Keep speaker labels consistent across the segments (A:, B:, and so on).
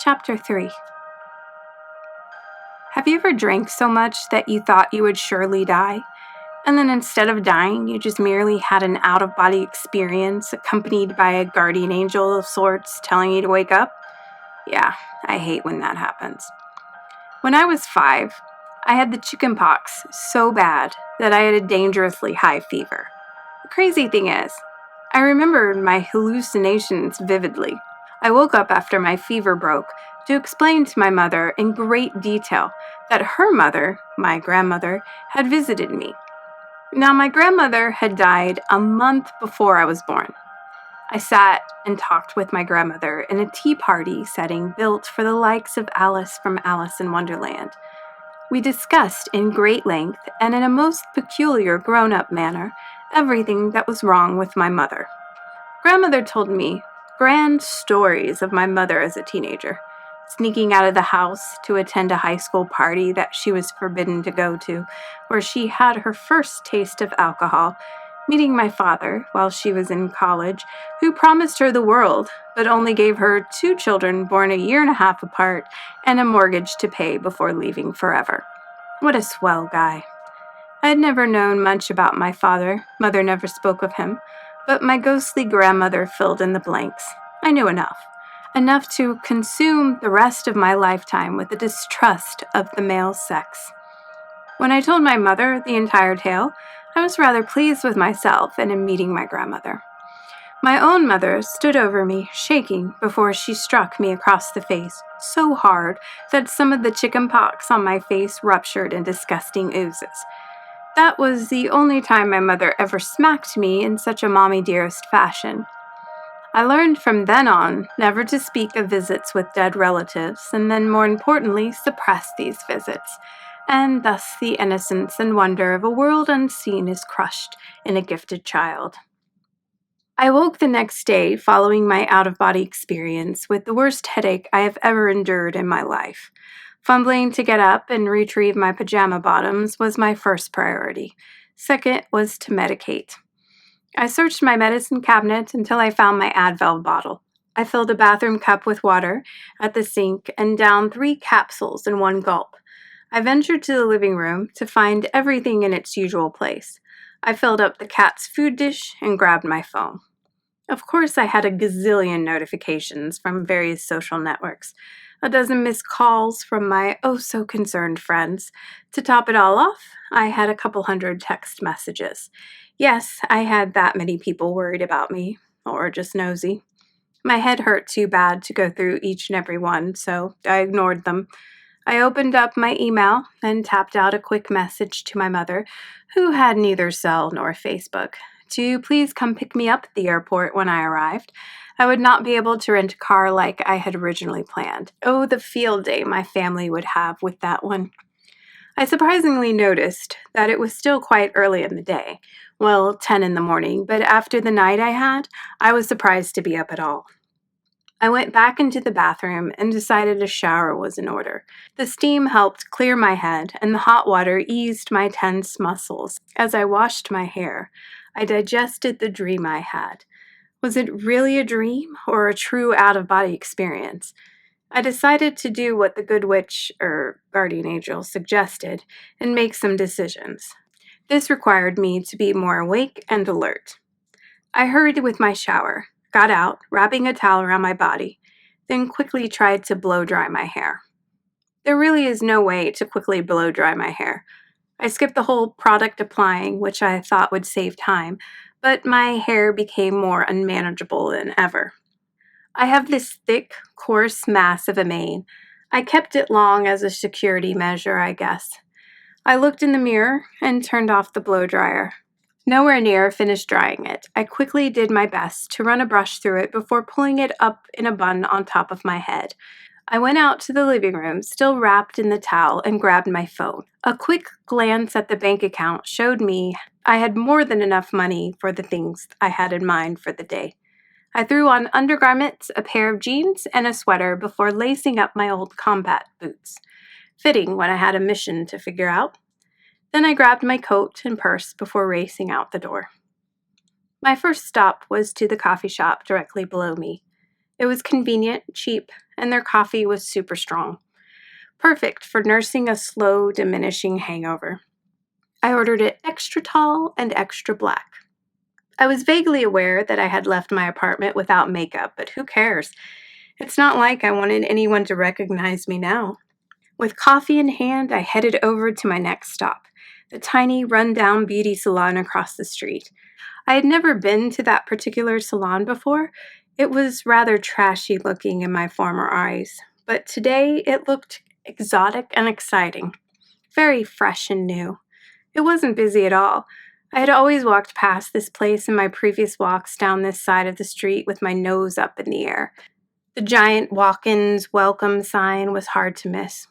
A: Chapter 3. Have you ever drank so much that you thought you would surely die? And then instead of dying, you just merely had an out-of-body experience accompanied by a guardian angel of sorts telling you to wake up? Yeah, I hate when that happens. When I was 5, I had the chicken pox so bad that I had a dangerously high fever. The crazy thing is, I remembered my hallucinations vividly. I woke up after my fever broke to explain to my mother in great detail that her mother, my grandmother, had visited me. Now, my grandmother had died a month before I was born. I sat and talked with my grandmother in a tea party setting built for the likes of Alice from Alice in Wonderland. We discussed in great length and in a most peculiar grown-up manner everything that was wrong with my mother. Grandmother told me grand stories of my mother as a teenager, sneaking out of the house to attend a high school party that she was forbidden to go to, where she had her first taste of alcohol, meeting my father while she was in college, who promised her the world, but only gave her 2 children born a year and a half apart and a mortgage to pay before leaving forever. What a swell guy. I had never known much about my father. Mother never spoke of him, but my ghostly grandmother filled in the blanks. I knew enough to consume the rest of my lifetime with a distrust of the male sex. When I told my mother the entire tale, I was rather pleased with myself and in meeting my grandmother. My own mother stood over me, shaking, before she struck me across the face so hard that some of the chicken pox on my face ruptured in disgusting oozes. That was the only time my mother ever smacked me in such a mommy dearest fashion. I learned from then on never to speak of visits with dead relatives, and then more importantly, suppress these visits, and thus the innocence and wonder of a world unseen is crushed in a gifted child. I woke the next day following my out-of-body experience with the worst headache I have ever endured in my life. Fumbling to get up and retrieve my pajama bottoms was my first priority. Second was to medicate. I searched my medicine cabinet until I found my Advil bottle. I filled a bathroom cup with water at the sink and downed 3 capsules in one gulp. I ventured to the living room to find everything in its usual place. I filled up the cat's food dish and grabbed my phone. Of course, I had a gazillion notifications from various social networks, a dozen missed calls from my oh-so-concerned friends. To top it all off, I had a couple hundred text messages. Yes, I had that many people worried about me, or just nosy. My head hurt too bad to go through each and every one, so I ignored them. I opened up my email and tapped out a quick message to my mother, who had neither cell nor Facebook, to please come pick me up at the airport when I arrived. I would not be able to rent a car like I had originally planned. Oh, the field day my family would have with that one. I surprisingly noticed that it was still quite early in the day. Well, 10 in the morning, but after the night I had, I was surprised to be up at all. I went back into the bathroom and decided a shower was in order. The steam helped clear my head, and the hot water eased my tense muscles. As I washed my hair, I digested the dream I had. Was it really a dream or a true out-of-body experience? I decided to do what the good witch, or guardian angel, suggested and make some decisions. This required me to be more awake and alert. I hurried with my shower, got out, wrapping a towel around my body, then quickly tried to blow dry my hair. There really is no way to quickly blow dry my hair. I skipped the whole product applying, which I thought would save time, but my hair became more unmanageable than ever. I have this thick, coarse mass of a mane. I kept it long as a security measure, I guess. I looked in the mirror and turned off the blow dryer. Nowhere near finished drying it, I quickly did my best to run a brush through it before pulling it up in a bun on top of my head. I went out to the living room, still wrapped in the towel, and grabbed my phone. A quick glance at the bank account showed me I had more than enough money for the things I had in mind for the day. I threw on undergarments, a pair of jeans, and a sweater before lacing up my old combat boots. Fitting when I had a mission to figure out. Then I grabbed my coat and purse before racing out the door. My first stop was to the coffee shop directly below me. It was convenient, cheap, and their coffee was super strong. Perfect for nursing a slow, diminishing hangover. I ordered it extra tall and extra black. I was vaguely aware that I had left my apartment without makeup, but who cares? It's not like I wanted anyone to recognize me now. With coffee in hand, I headed over to my next stop, the tiny, run-down beauty salon across the street. I had never been to that particular salon before. It was rather trashy looking in my former eyes, but today it looked exotic and exciting, very fresh and new. It wasn't busy at all. I had always walked past this place in my previous walks down this side of the street with my nose up in the air. The giant walk-ins welcome sign was hard to miss.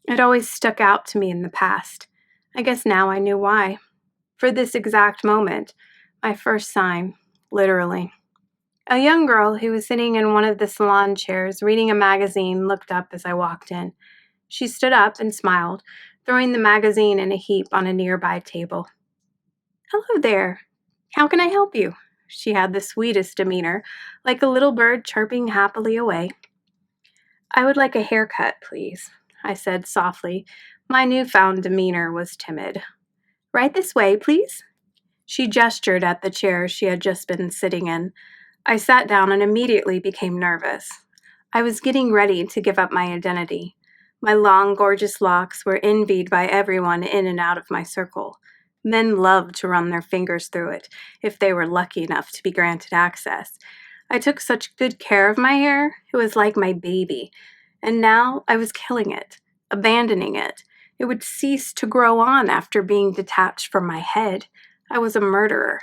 A: It always stuck out to me in the past. I guess now I knew why. For this exact moment, my first sign, literally. A young girl who was sitting in one of the salon chairs reading a magazine looked up as I walked in. She stood up and smiled, throwing the magazine in a heap on a nearby table. "Hello there. How can I help you?" She had the sweetest demeanor, like a little bird chirping happily away. "I would like a haircut, please," I said softly. My newfound demeanor was timid. "Right this way, please." She gestured at the chair she had just been sitting in. I sat down and immediately became nervous. I was getting ready to give up my identity. My long, gorgeous locks were envied by everyone in and out of my circle. Men loved to run their fingers through it, if they were lucky enough to be granted access. I took such good care of my hair, it was like my baby. And now I was killing it, abandoning it. It would cease to grow on after being detached from my head. I was a murderer.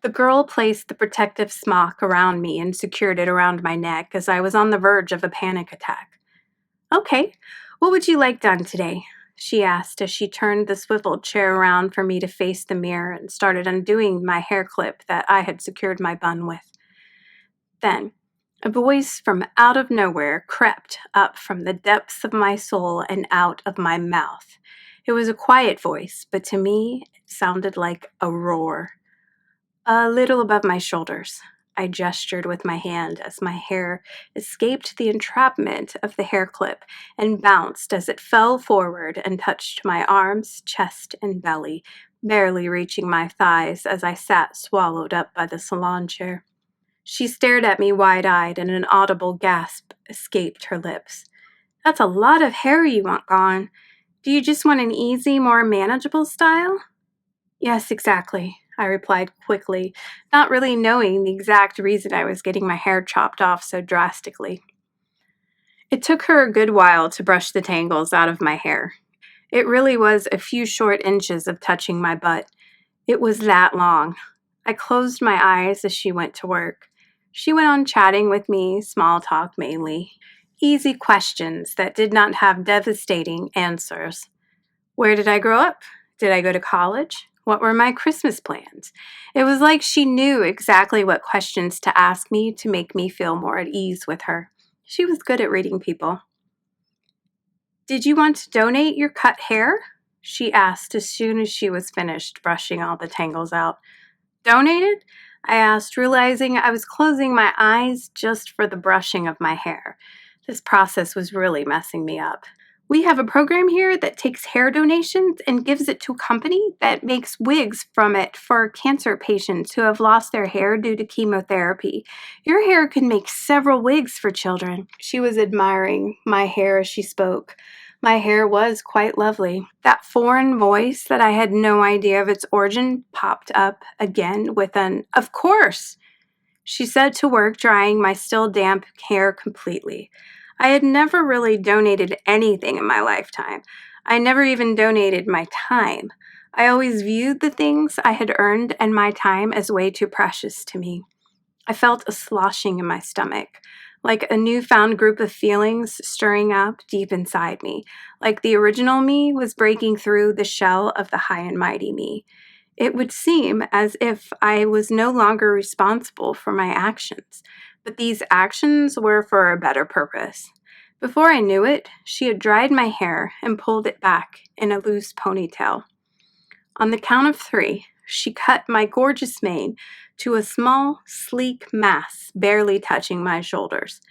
A: The girl placed the protective smock around me and secured it around my neck as I was on the verge of a panic attack. "Okay, what would you like done today?" she asked as she turned the swiveled chair around for me to face the mirror and started undoing my hair clip that I had secured my bun with. Then, a voice from out of nowhere crept up from the depths of my soul and out of my mouth. It was a quiet voice, but to me, it sounded like a roar. A little above my shoulders, I gestured with my hand as my hair escaped the entrapment of the hair clip and bounced as it fell forward and touched my arms, chest, and belly, barely reaching my thighs as I sat swallowed up by the salon chair. She stared at me wide-eyed and an audible gasp escaped her lips. "That's a lot of hair you want gone. Do you just want an easy, more manageable style?" "Yes, exactly," I replied quickly, not really knowing the exact reason I was getting my hair chopped off so drastically. It took her a good while to brush the tangles out of my hair. It really was a few short inches of touching my butt. It was that long. I closed my eyes as she went to work. She went on chatting with me, small talk mainly. Easy questions that did not have devastating answers. Where did I grow up? Did I go to college? What were my Christmas plans? It was like she knew exactly what questions to ask me to make me feel more at ease with her. She was good at reading people. "Did you want to donate your cut hair?" she asked as soon as she was finished brushing all the tangles out. "Donated?" I asked, realizing I was closing my eyes just for the brushing of my hair. This process was really messing me up. "We have a program here that takes hair donations and gives it to a company that makes wigs from it for cancer patients who have lost their hair due to chemotherapy. Your hair can make several wigs for children." She was admiring my hair as she spoke. My hair was quite lovely. That foreign voice that I had no idea of its origin popped up again with an, "Of course." She set to work drying my still damp hair completely. I had never really donated anything in my lifetime. I never even donated my time. I always viewed the things I had earned and my time as way too precious to me. I felt a sloshing in my stomach, like a newfound group of feelings stirring up deep inside me, like the original me was breaking through the shell of the high and mighty me. It would seem as if I was no longer responsible for my actions, but these actions were for a better purpose. Before I knew it, she had dried my hair and pulled it back in a loose ponytail. On the count of 3, she cut my gorgeous mane to a small, sleek mass barely touching my shoulders.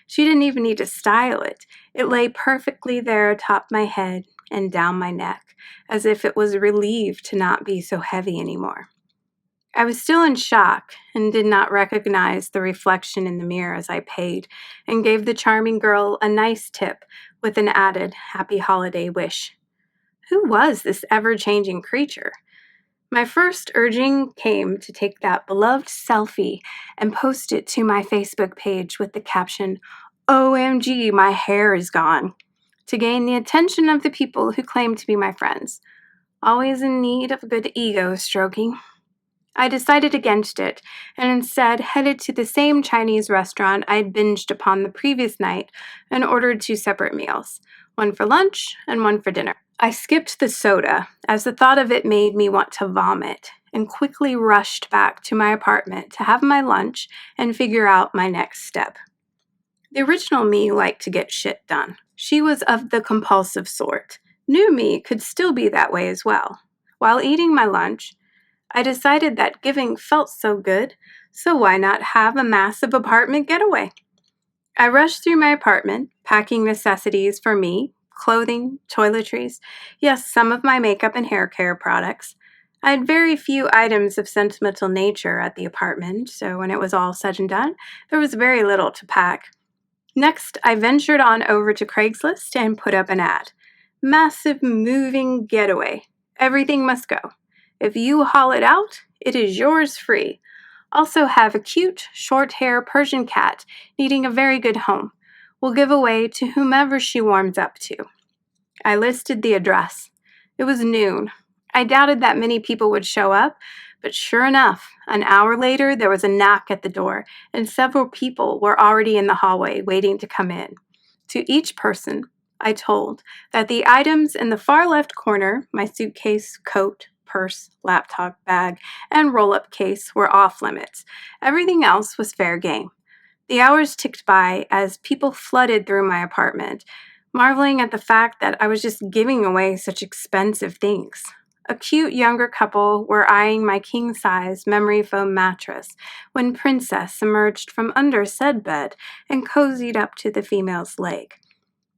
A: She didn't even need to style it. It lay perfectly there atop my head and down my neck, as if it was relieved to not be so heavy anymore. I was still in shock and did not recognize the reflection in the mirror as I paid and gave the charming girl a nice tip with an added happy holiday wish. Who was this ever-changing creature? My first urging came to take that beloved selfie and post it to my Facebook page with the caption, "OMG, my hair is gone," to gain the attention of the people who claim to be my friends. Always in need of good ego stroking. I decided against it and instead headed to the same Chinese restaurant I'd binged upon the previous night and ordered 2 separate meals, one for lunch and one for dinner. I skipped the soda, as the thought of it made me want to vomit, and quickly rushed back to my apartment to have my lunch and figure out my next step. The original me liked to get shit done. She was of the compulsive sort. New me could still be that way as well. While eating my lunch, I decided that giving felt so good, so why not have a massive apartment getaway? I rushed through my apartment, packing necessities for me, clothing, toiletries, yes, some of my makeup and hair care products. I had very few items of sentimental nature at the apartment, so when it was all said and done, there was very little to pack. Next, I ventured on over to Craigslist and put up an ad. Massive moving getaway. Everything must go. If you haul it out, it is yours free. Also have a cute, short-hair Persian cat needing a very good home. We'll give away to whomever she warms up to. I listed the address. It was noon. I doubted that many people would show up, but sure enough, an hour later there was a knock at the door, and several people were already in the hallway waiting to come in. To each person, I told that the items in the far left corner, my suitcase, coat, purse, laptop bag, and roll-up case, were off limits. Everything else was fair game. The hours ticked by as people flooded through my apartment, marveling at the fact that I was just giving away such expensive things. A cute younger couple were eyeing my king-size memory foam mattress when Princess emerged from under said bed and cozied up to the female's leg.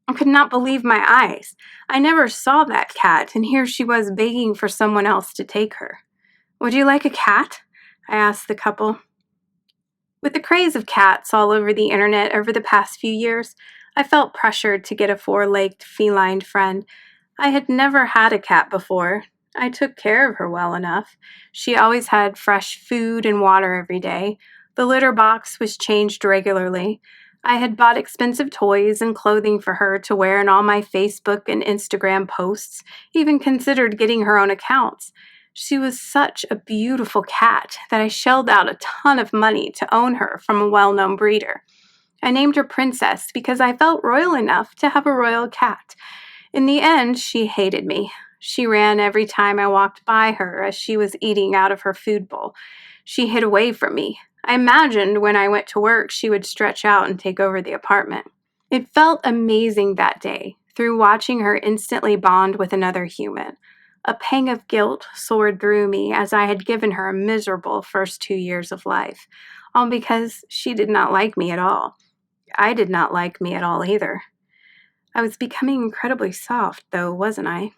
A: I could not believe my eyes. I never saw that cat, and here she was begging for someone else to take her. "Would you like a cat?" I asked the couple. With the craze of cats all over the internet over the past few years, I felt pressured to get a 4-legged feline friend. I had never had a cat before. I took care of her well enough. She always had fresh food and water every day. The litter box was changed regularly. I had bought expensive toys and clothing for her to wear in all my Facebook and Instagram posts, even considered getting her own accounts. She was such a beautiful cat that I shelled out a ton of money to own her from a well-known breeder. I named her Princess because I felt royal enough to have a royal cat. In the end, she hated me. She ran every time I walked by her as she was eating out of her food bowl. She hid away from me. I imagined when I went to work she would stretch out and take over the apartment. It felt amazing that day, through watching her instantly bond with another human. A pang of guilt soared through me as I had given her a miserable first 2 years of life, all because she did not like me at all. I did not like me at all either. I was becoming incredibly soft, though, wasn't I?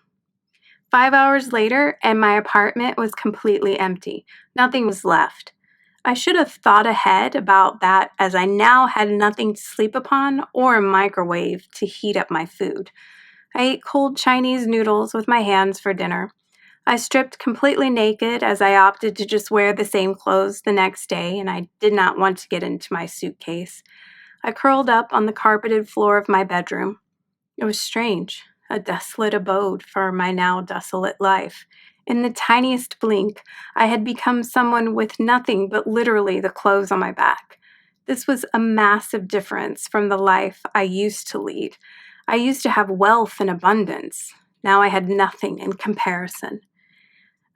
A: 5 hours later, and my apartment was completely empty. Nothing was left. I should have thought ahead about that, as I now had nothing to sleep upon or a microwave to heat up my food. I ate cold Chinese noodles with my hands for dinner. I stripped completely naked as I opted to just wear the same clothes the next day, and I did not want to get into my suitcase. I curled up on the carpeted floor of my bedroom. It was strange, a desolate abode for my now desolate life. In the tiniest blink, I had become someone with nothing but literally the clothes on my back. This was a massive difference from the life I used to lead. I used to have wealth and abundance. Now I had nothing in comparison.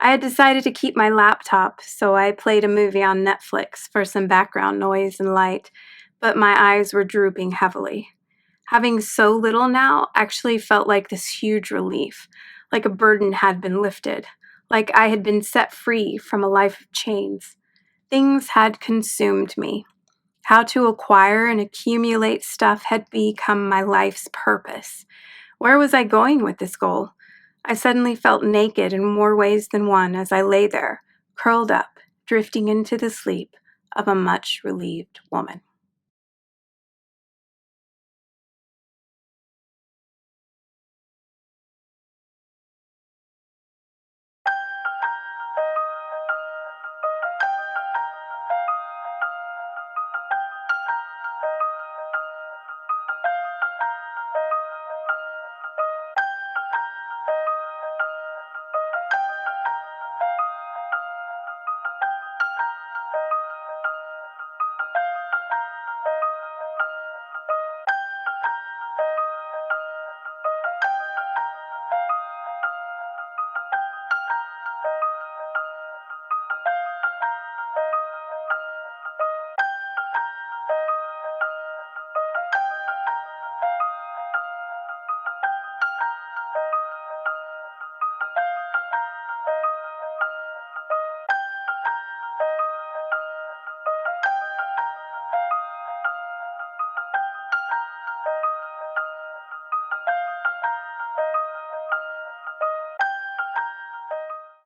A: I had decided to keep my laptop, so I played a movie on Netflix for some background noise and light, but my eyes were drooping heavily. Having so little now actually felt like this huge relief, like a burden had been lifted, like I had been set free from a life of chains. Things had consumed me. How to acquire and accumulate stuff had become my life's purpose. Where was I going with this goal? I suddenly felt naked in more ways than one as I lay there, curled up, drifting into the sleep of a much relieved woman.